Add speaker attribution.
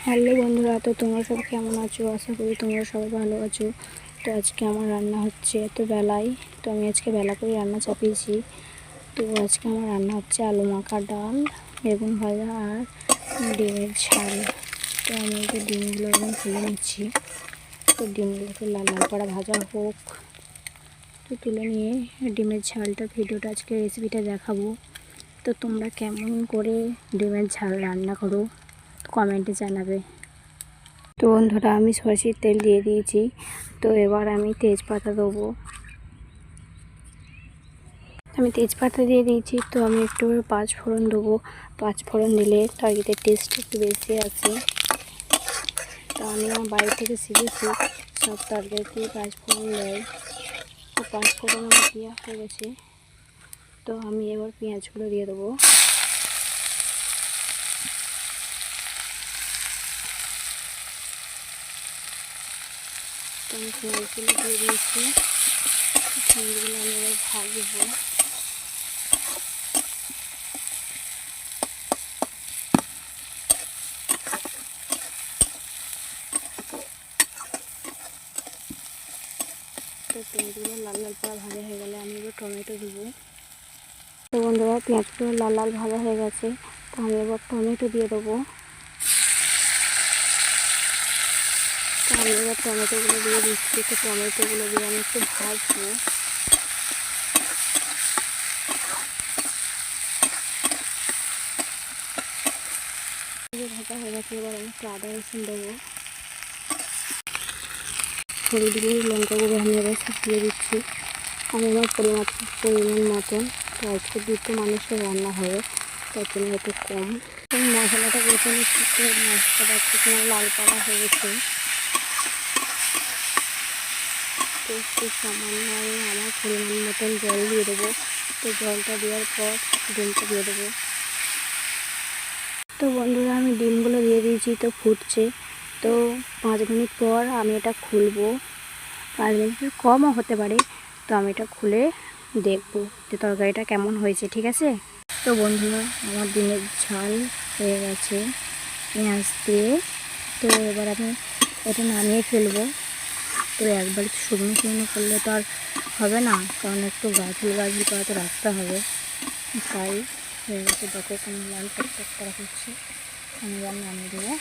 Speaker 1: Hello বন্ধুরা, তো তোমরা সব কেমন আছো? আশা করি তোমরা সবাই ভালো আছো। তো আজকে আমার রান্না হচ্ছে এত বেলায়, তো আমি আজকে বেলা করে রান্না চাপিয়েছি। তো আজকে আমার রান্না হচ্ছে আলু মাখা, ডাল, বেগুন ভাজা আর ডিমের ঝাল। তো আমি যে ডিমগুলো এখন তুলে নিচ্ছি। তো ডিমগুলোকে লাল লাল করে ভাজা হোক, তো তুলে নিয়ে ডিমের ঝালটা ভিডিওটা আজকে রেসিপিটা দেখাবো। তো তোমরা কেমন করে ডিমের ঝাল রান্না করো কমেন্টে জানাবে। তো বন্ধুরা, আমি সরষের তেল দিয়ে দিয়েছি। তো এবার আমি তেজপাতা দেবো। আমি তেজপাতা দিয়ে দিয়েছি। তো আমি একটু পাঁচ ফোড়ন দেবো। পাঁচ ফোড়ন দিলে তরকারিতে টেস্ট একটু বেশি আসে। তো আমি আমার বাড়ি থেকে শিখেছি সব তরকারিতেই পাঁচ ফোড়ন দেয়। তো পাঁচ ফোড়ন আমার দেওয়া হয়ে গেছে। তো আমি এবার পেঁয়াজগুলো দিয়ে দেবো। তো আমি পেঁয়াজগুলো দিয়ে দিয়েছি। পেঁয়াজগুলো আমি এবার ভাজবো। তো পেঁয়াজগুলো লাল লাল করে ভাজা হয়ে গেলে আমি এবার টমেটো দেবো। তো বন্ধুরা, পেঁয়াজগুলো লাল লাল ভাজা হয়ে গেছে। তো আমি এবার টমেটো দিয়ে দেবো। তো আমি এবার টমেটোগুলো দিয়ে দিচ্ছি। তো টমেটোগুলো দিয়ে আমি একটু ভাজবো। ভাজা হয়ে গেছে, এবার আমি একটু আদা রসুন দেবো। হলুদ গুঁড়ো, লঙ্কা গুঁড়ো আমি এবার সব দিয়ে দিচ্ছি। আমি আমার পরিমাণ মতন। তো আজকে দুটো মানুষের রান্না হবে, তার জন্য একটু কম। আমি মশলাটা বেছে নিচ্ছি। মশলাটা একটু লাল পাড়া হয়ে গেছে। তো একটু সামান্য আমি আমার পরিমাণ মতন জল দিয়ে দেবো। তো জলটা দেওয়ার পর ডিমটা দিয়ে দেবো। তো বন্ধুরা, আমি ডিমগুলো দিয়ে দিয়েছি। তো ফুটছে। তো 5 মিনিট পর আমি এটা খুলবো। 5 মিনিটের কমও হতে পারে। তো আমি এটা খুলে দেখবো যে তরকারিটা কেমন হয়েছে, ঠিক আছে? তো বন্ধুরা, আমার ডিমের ঝাল হয়ে গেছে পেঁয়াজ দিয়ে। তো এবার আমি এটা নামিয়ে ফেলবো। তো একবার শুকনো শুকনো করলে তো আর হবে না, কারণ একটু গাজল করে তো রাখতে হবে। তাই হয়ে গেছে, দেখো কোনো লাল টকটক করা হচ্ছে। আমি এবার নামিয়ে দেবো।